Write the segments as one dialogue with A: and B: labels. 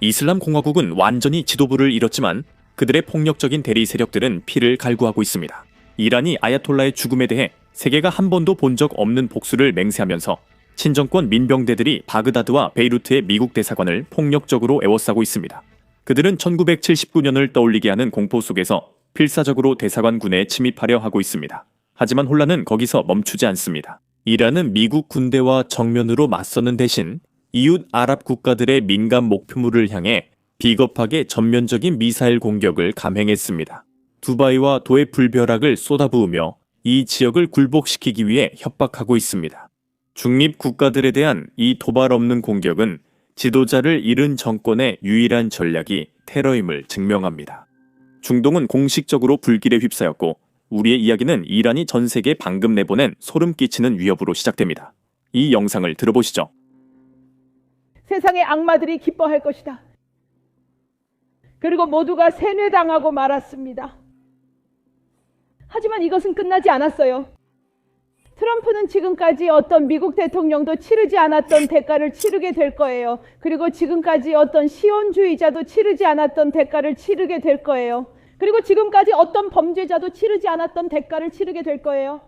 A: 이슬람 공화국은 완전히 지도부를 잃었지만 그들의 폭력적인 대리 세력들은 피를 갈구하고 있습니다. 이란이 아야톨라의 죽음에 대해 세계가 한 번도 본 적 없는 복수를 맹세하면서 친정권 민병대들이 바그다드와 베이루트의 미국 대사관을 폭력적으로 에워싸고 있습니다. 그들은 1979년을 떠올리게 하는 공포 속에서 필사적으로 대사관군에 침입하려 하고 있습니다. 하지만 혼란은 거기서 멈추지 않습니다. 이란은 미국 군대와 정면으로 맞서는 대신 이웃 아랍 국가들의 민간 목표물을 향해 비겁하게 전면적인 미사일 공격을 감행했습니다. 두바이와 도의 불벼락을 쏟아부으며 이 지역을 굴복시키기 위해 협박하고 있습니다. 중립 국가들에 대한 이 도발 없는 공격은 지도자를 잃은 정권의 유일한 전략이 테러임을 증명합니다. 중동은 공식적으로 불길에 휩싸였고 우리의 이야기는 이란이 전 세계에 방금 내보낸 소름 끼치는 위협으로 시작됩니다. 이 영상을 들어보시죠.
B: 세상의 악마들이 기뻐할 것이다. 그리고 모두가 세뇌당하고 말았습니다. 하지만 이것은 끝나지 않았어요. 트럼프는 지금까지 어떤 미국 대통령도 치르지 않았던 대가를 치르게 될 거예요. 그리고 지금까지 어떤 시온주의자도 치르지 않았던 대가를 치르게 될 거예요. 그리고 지금까지 어떤 범죄자도 치르지 않았던 대가를 치르게 될 거예요.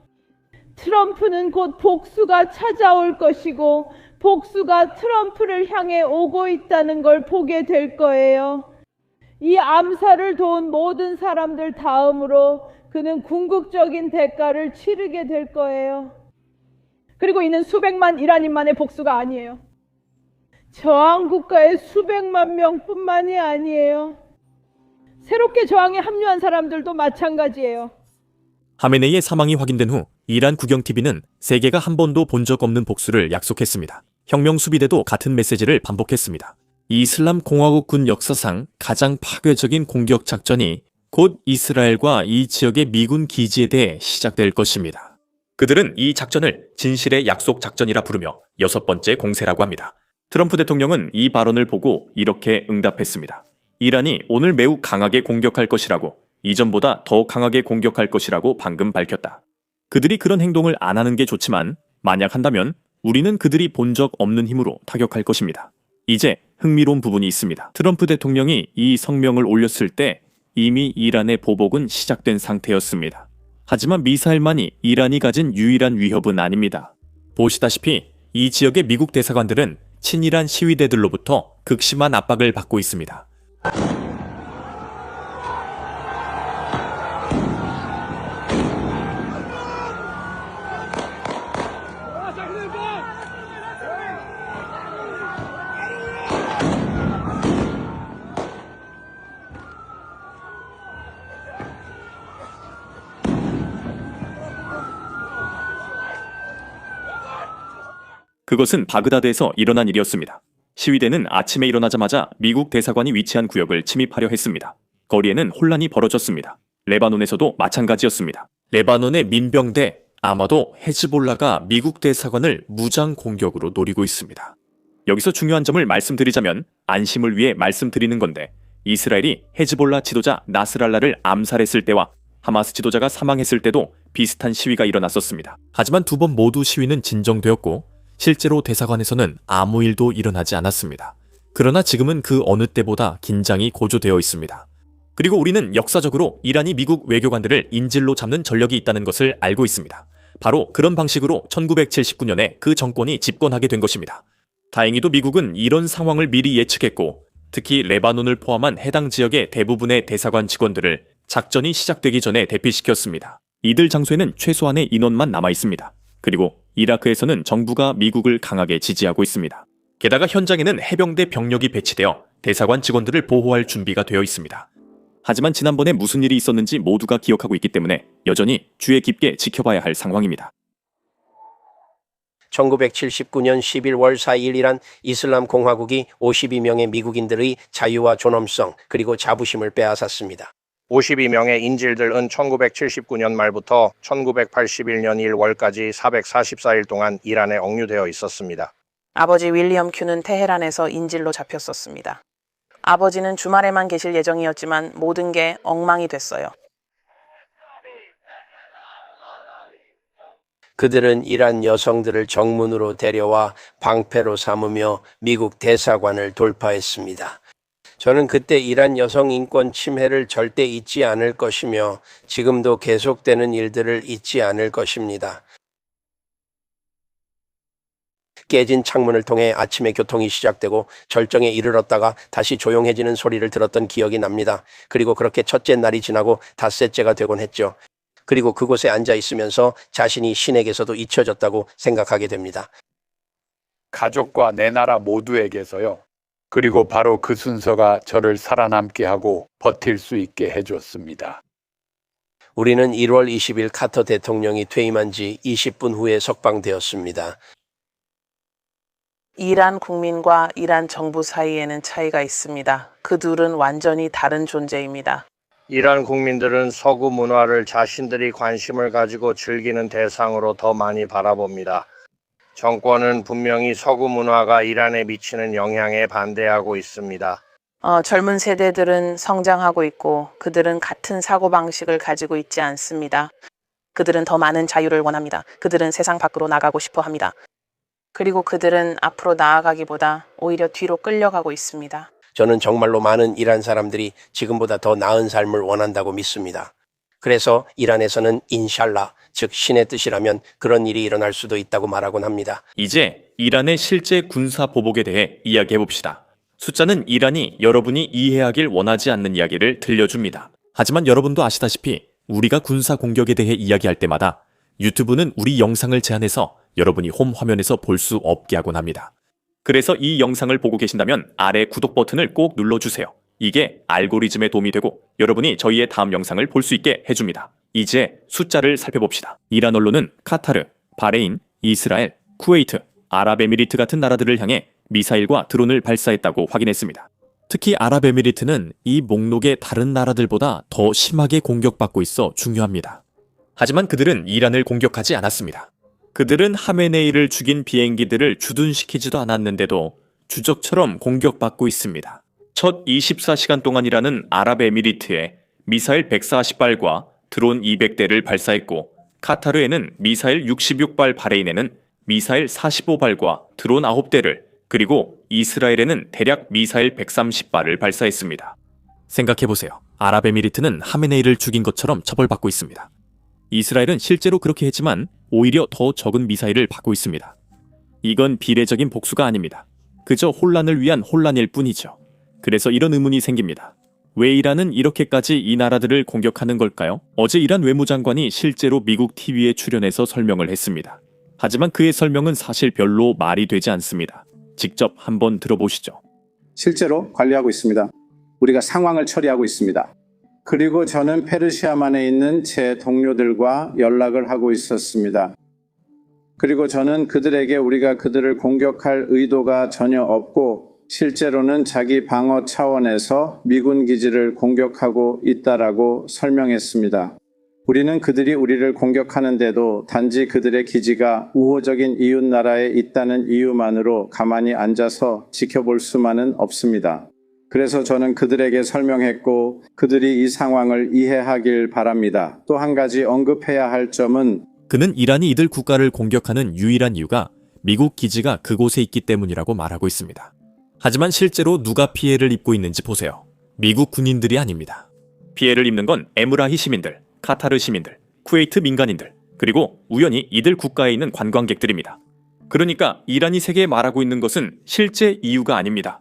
B: 트럼프는 곧 복수가 찾아올 것이고 복수가 트럼프를 향해 오고 있다는 걸 보게 될 거예요. 이 암살을 도운 모든 사람들 다음으로 그는 궁극적인 대가를 치르게 될 거예요. 그리고 이는 수백만 이란인만의 복수가 아니에요. 저항국가의 수백만 명뿐만이 아니에요. 새롭게 저항에 합류한 사람들도 마찬가지예요.
A: 하메네이의 사망이 확인된 후 이란 국영TV는 세계가 한 번도 본 적 없는 복수를 약속했습니다. 혁명수비대도 같은 메시지를 반복했습니다. 이슬람 공화국군 역사상 가장 파괴적인 공격 작전이 곧 이스라엘과 이 지역의 미군 기지에 대해 시작될 것입니다. 그들은 이 작전을 진실의 약속 작전이라 부르며 6번째 공세라고 합니다. 트럼프 대통령은 이 발언을 보고 이렇게 응답했습니다. 이란이 오늘 매우 강하게 공격할 것이라고, 이전보다 더 강하게 공격할 것이라고 방금 밝혔다. 그들이 그런 행동을 안 하는 게 좋지만 만약 한다면 우리는 그들이 본 적 없는 힘으로 타격할 것입니다. 이제 흥미로운 부분이 있습니다. 트럼프 대통령이 이 성명을 올렸을 때 이미 이란의 보복은 시작된 상태였습니다. 하지만 미사일만이 이란이 가진 유일한 위협은 아닙니다. 보시다시피 이 지역의 미국 대사관들은 친이란 시위대들로부터 극심한 압박을 받고 있습니다. 그것은 바그다드에서 일어난 일이었습니다. 시위대는 아침에 일어나자마자 미국 대사관이 위치한 구역을 침입하려 했습니다. 거리에는 혼란이 벌어졌습니다. 레바논에서도 마찬가지였습니다. 레바논의 민병대, 아마도 헤즈볼라가 미국 대사관을 무장 공격으로 노리고 있습니다. 여기서 중요한 점을 말씀드리자면 안심을 위해 말씀드리는 건데 이스라엘이 헤즈볼라 지도자 나스랄라를 암살했을 때와 하마스 지도자가 사망했을 때도 비슷한 시위가 일어났었습니다. 하지만 두 번 모두 시위는 진정되었고 실제로 대사관에서는 아무 일도 일어나지 않았습니다. 그러나 지금은 그 어느 때보다 긴장이 고조되어 있습니다. 그리고 우리는 역사적으로 이란이 미국 외교관들을 인질로 잡는 전력이 있다는 것을 알고 있습니다. 바로 그런 방식으로 1979년에 그 정권이 집권하게 된 것입니다. 다행히도 미국은 이런 상황을 미리 예측했고 특히 레바논을 포함한 해당 지역의 대부분의 대사관 직원들을 작전이 시작되기 전에 대피시켰습니다. 이들 장소에는 최소한의 인원만 남아 있습니다. 그리고 이라크에서는 정부가 미국을 강하게 지지하고 있습니다. 게다가 현장에는 해병대 병력이 배치되어 대사관 직원들을 보호할 준비가 되어 있습니다. 하지만 지난번에 무슨 일이 있었는지 모두가 기억하고 있기 때문에 여전히 주의 깊게 지켜봐야 할 상황입니다.
C: 1979년 11월 4일 이란 이슬람 공화국이 52명의 미국인들의 자유와 존엄성 그리고 자부심을 빼앗았습니다.
D: 52명의 인질들은 1979년 말부터 1981년 1월까지 444일 동안 이란에 억류되어 있었습니다.
E: 아버지 윌리엄 큐는 테헤란에서 인질로 잡혔었습니다. 아버지는 주말에만 계실 예정이었지만 모든 게 엉망이 됐어요.
C: 그들은 이란 여성들을 정문으로 데려와 방패로 삼으며 미국 대사관을 돌파했습니다. 저는 그때 이란 여성 인권 침해를 절대 잊지 않을 것이며 지금도 계속되는 일들을 잊지 않을 것입니다. 깨진 창문을 통해 아침에 교통이 시작되고 절정에 이르렀다가 다시 조용해지는 소리를 들었던 기억이 납니다. 그리고 그렇게 첫째 날이 지나고 닷새째가 되곤 했죠. 그리고 그곳에 앉아 있으면서 자신이 신에게서도 잊혀졌다고 생각하게 됩니다.
F: 가족과 내 나라 모두에게서요. 그리고 바로 그 순서가 저를 살아남게 하고 버틸 수 있게 해줬습니다.
C: 우리는 1월 20일 카터 대통령이 퇴임한 지 20분 후에 석방되었습니다.
E: 이란 국민과 이란 정부 사이에는 차이가 있습니다. 그 둘은 완전히 다른 존재입니다.
D: 이란 국민들은 서구 문화를 자신들이 관심을 가지고 즐기는 대상으로 더 많이 바라봅니다. 정권은 분명히 서구 문화가 이란에 미치는 영향에 반대하고 있습니다.
E: 젊은 세대들은 성장하고 있고 그들은 같은 사고방식을 가지고 있지 않습니다. 그들은 더 많은 자유를 원합니다. 그들은 세상 밖으로 나가고 싶어 합니다. 그리고 그들은 앞으로 나아가기보다 오히려 뒤로 끌려가고 있습니다.
C: 저는 정말로 많은 이란 사람들이 지금보다 더 나은 삶을 원한다고 믿습니다. 그래서 이란에서는 인샬라, 즉 신의 뜻이라면 그런 일이 일어날 수도 있다고 말하곤 합니다.
A: 이제 이란의 실제 군사 보복에 대해 이야기해 봅시다. 숫자는 이란이 여러분이 이해하길 원하지 않는 이야기를 들려줍니다. 하지만 여러분도 아시다시피 우리가 군사 공격에 대해 이야기할 때마다 유튜브는 우리 영상을 제한해서 여러분이 홈 화면에서 볼 수 없게 하곤 합니다. 그래서 이 영상을 보고 계신다면 아래 구독 버튼을 꼭 눌러주세요. 이게 알고리즘에 도움이 되고 여러분이 저희의 다음 영상을 볼 수 있게 해줍니다. 이제 숫자를 살펴봅시다. 이란 언론은 카타르, 바레인, 이스라엘, 쿠웨이트, 아랍에미리트 같은 나라들을 향해 미사일과 드론을 발사했다고 확인했습니다. 특히 아랍에미리트는 이 목록의 다른 나라들보다 더 심하게 공격받고 있어 중요합니다. 하지만 그들은 이란을 공격하지 않았습니다. 그들은 하메네이를 죽인 비행기들을 주둔시키지도 않았는데도 주적처럼 공격받고 있습니다. 첫 24시간 동안이라는 아랍에미리트에 미사일 140발과 드론 200대를 발사했고 카타르에는 미사일 66발, 바레인에는 미사일 45발과 드론 9대를, 그리고 이스라엘에는 대략 미사일 130발을 발사했습니다. 생각해보세요. 아랍에미리트는 하메네이를 죽인 것처럼 처벌받고 있습니다. 이스라엘은 실제로 그렇게 했지만 오히려 더 적은 미사일을 받고 있습니다. 이건 비례적인 복수가 아닙니다. 그저 혼란을 위한 혼란일 뿐이죠. 그래서 이런 의문이 생깁니다. 왜 이란은 이렇게까지 이 나라들을 공격하는 걸까요? 어제 이란 외무장관이 실제로 미국 TV에 출연해서 설명을 했습니다. 하지만 그의 설명은 사실 별로 말이 되지 않습니다. 직접 한번 들어보시죠.
G: 실제로 관리하고 있습니다. 우리가 상황을 처리하고 있습니다. 그리고 저는 페르시아만에 있는 제 동료들과 연락을 하고 있었습니다. 그리고 저는 그들에게 우리가 그들을 공격할 의도가 전혀 없고 실제로는 자기 방어 차원에서 미군 기지를 공격하고 있다라고 설명했습니다. 우리는 그들이 우리를 공격하는데도 단지 그들의 기지가 우호적인 이웃 나라에 있다는 이유만으로 가만히 앉아서 지켜볼 수만은 없습니다. 그래서 저는 그들에게 설명했고 그들이 이 상황을 이해하길 바랍니다. 또 한 가지 언급해야 할 점은
A: 그는 이란이 이들 국가를 공격하는 유일한 이유가 미국 기지가 그곳에 있기 때문이라고 말하고 있습니다. 하지만 실제로 누가 피해를 입고 있는지 보세요. 미국 군인들이 아닙니다. 피해를 입는 건 에무라히 시민들, 카타르 시민들, 쿠웨이트 민간인들, 그리고 우연히 이들 국가에 있는 관광객들입니다. 그러니까 이란이 세계에 말하고 있는 것은 실제 이유가 아닙니다.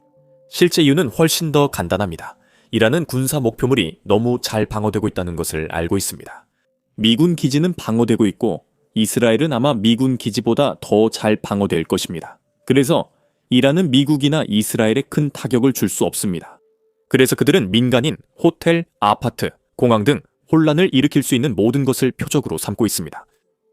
A: 실제 이유는 훨씬 더 간단합니다. 이란은 군사 목표물이 너무 잘 방어되고 있다는 것을 알고 있습니다. 미군 기지는 방어되고 있고 이스라엘은 아마 미군 기지보다 더 잘 방어될 것입니다. 그래서 이란은 미국이나 이스라엘에 큰 타격을 줄 수 없습니다. 그래서 그들은 민간인, 호텔, 아파트, 공항 등 혼란을 일으킬 수 있는 모든 것을 표적으로 삼고 있습니다.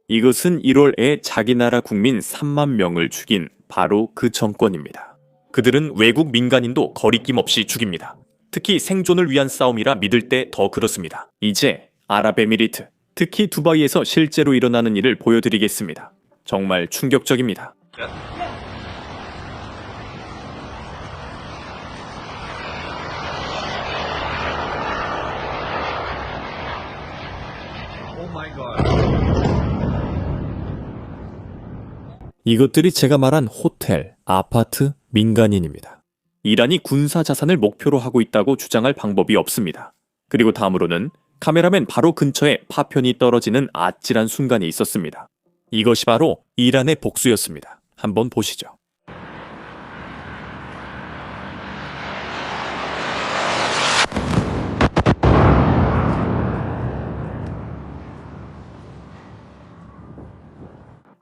A: 이것은 1월에 자기 나라 국민 3만 명을 죽인 바로 그 정권입니다. 그들은 외국 민간인도 거리낌 없이 죽입니다. 특히 생존을 위한 싸움이라 믿을 때 더 그렇습니다. 이제 아랍에미리트, 특히 두바이에서 실제로 일어나는 일을 보여드리겠습니다. 정말 충격적입니다. 이것들이 제가 말한 호텔, 아파트, 민간인입니다. 이란이 군사 자산을 목표로 하고 있다고 주장할 방법이 없습니다. 그리고 다음으로는 카메라맨 바로 근처에 파편이 떨어지는 아찔한 순간이 있었습니다. 이것이 바로 이란의 복수였습니다. 한번 보시죠.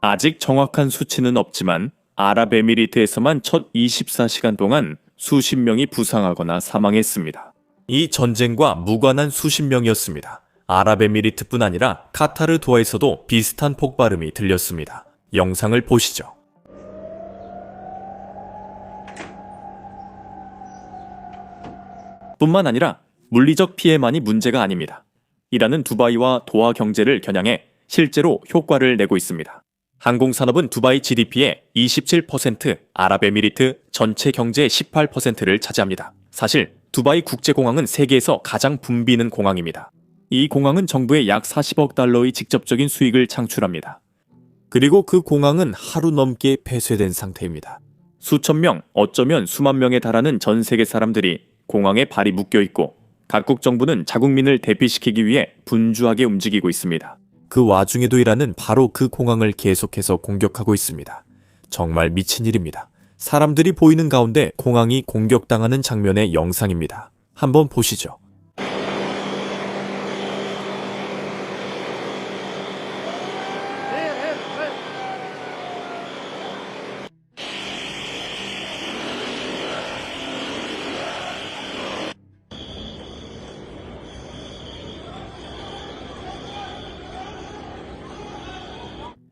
A: 아직 정확한 수치는 없지만 아랍에미리트에서만 첫 24시간 동안 수십 명이 부상하거나 사망했습니다. 이 전쟁과 무관한 수십 명이었습니다. 아랍에미리트뿐 아니라 카타르 도하에서도 비슷한 폭발음이 들렸습니다. 영상을 보시죠. 뿐만 아니라 물리적 피해만이 문제가 아닙니다. 이란은 두바이와 도하 경제를 겨냥해 실제로 효과를 내고 있습니다. 항공산업은 두바이 GDP의 27%, 아랍에미리트 전체 경제의 18%를 차지합니다. 사실 두바이 국제공항은 세계에서 가장 붐비는 공항입니다. 이 공항은 정부에 약 40억 달러의 직접적인 수익을 창출합니다. 그리고 그 공항은 하루 넘게 폐쇄된 상태입니다. 수천 명, 어쩌면 수만 명에 달하는 전 세계 사람들이 공항에 발이 묶여 있고 각국 정부는 자국민을 대피시키기 위해 분주하게 움직이고 있습니다. 그 와중에도 이란은 바로 그 공항을 계속해서 공격하고 있습니다. 정말 미친 일입니다. 사람들이 보이는 가운데 공항이 공격당하는 장면의 영상입니다. 한번 보시죠.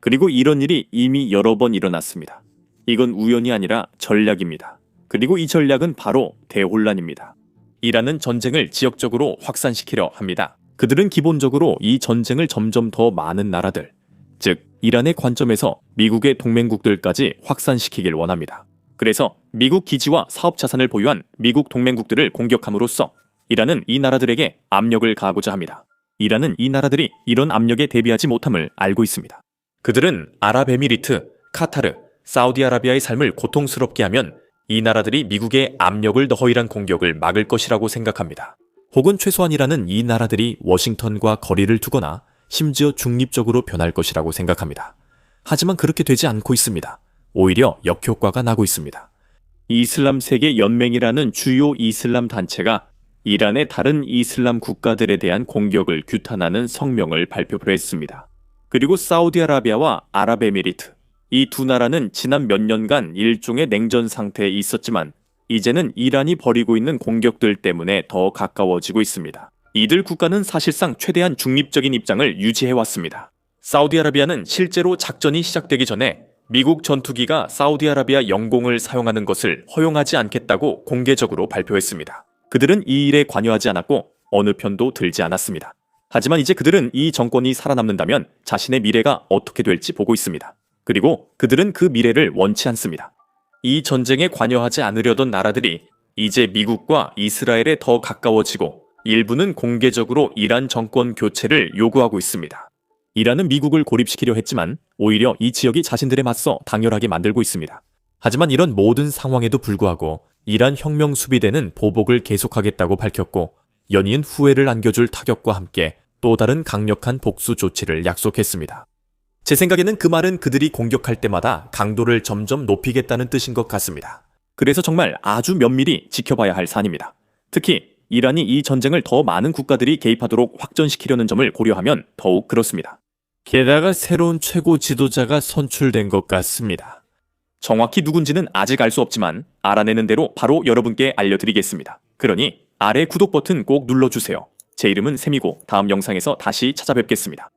A: 그리고 이런 일이 이미 여러 번 일어났습니다. 이건 우연이 아니라 전략입니다. 그리고 이 전략은 바로 대혼란입니다. 이란은 전쟁을 지역적으로 확산시키려 합니다. 그들은 기본적으로 이 전쟁을 점점 더 많은 나라들, 즉 이란의 관점에서 미국의 동맹국들까지 확산시키길 원합니다. 그래서 미국 기지와 사업 자산을 보유한 미국 동맹국들을 공격함으로써 이란은 이 나라들에게 압력을 가하고자 합니다. 이란은 이 나라들이 이런 압력에 대비하지 못함을 알고 있습니다. 그들은 아랍에미리트, 카타르, 사우디아라비아의 삶을 고통스럽게 하면 이 나라들이 미국의 압력을 너허이란 공격을 막을 것이라고 생각합니다. 혹은 최소한 이란은 이 나라들이 워싱턴과 거리를 두거나 심지어 중립적으로 변할 것이라고 생각합니다. 하지만 그렇게 되지 않고 있습니다. 오히려 역효과가 나고 있습니다. 이슬람 세계 연맹이라는 주요 이슬람 단체가 이란의 다른 이슬람 국가들에 대한 공격을 규탄하는 성명을 발표했습니다. 그리고 사우디아라비아와 아랍에미리트, 이 두 나라는 지난 몇 년간 일종의 냉전 상태에 있었지만 이제는 이란이 벌이고 있는 공격들 때문에 더 가까워지고 있습니다. 이들 국가는 사실상 최대한 중립적인 입장을 유지해왔습니다. 사우디아라비아는 실제로 작전이 시작되기 전에 미국 전투기가 사우디아라비아 영공을 사용하는 것을 허용하지 않겠다고 공개적으로 발표했습니다. 그들은 이 일에 관여하지 않았고 어느 편도 들지 않았습니다. 하지만 이제 그들은 이 정권이 살아남는다면 자신의 미래가 어떻게 될지 보고 있습니다. 그리고 그들은 그 미래를 원치 않습니다. 이 전쟁에 관여하지 않으려던 나라들이 이제 미국과 이스라엘에 더 가까워지고 일부는 공개적으로 이란 정권 교체를 요구하고 있습니다. 이란은 미국을 고립시키려 했지만 오히려 이 지역이 자신들에 맞서 당열하게 만들고 있습니다. 하지만 이런 모든 상황에도 불구하고 이란 혁명 수비대는 보복을 계속하겠다고 밝혔고 연이은 후회를 안겨줄 타격과 함께 또 다른 강력한 복수 조치를 약속했습니다. 제 생각에는 그 말은 그들이 공격할 때마다 강도를 점점 높이겠다는 뜻인 것 같습니다. 그래서 정말 아주 면밀히 지켜봐야 할 사안입니다. 특히 이란이 이 전쟁을 더 많은 국가들이 개입하도록 확전시키려는 점을 고려하면 더욱 그렇습니다. 게다가 새로운 최고 지도자가 선출된 것 같습니다. 정확히 누군지는 아직 알 수 없지만 알아내는 대로 바로 여러분께 알려드리겠습니다. 그러니 아래 구독 버튼 꼭 눌러주세요. 제 이름은 샘이고 다음 영상에서 다시 찾아뵙겠습니다.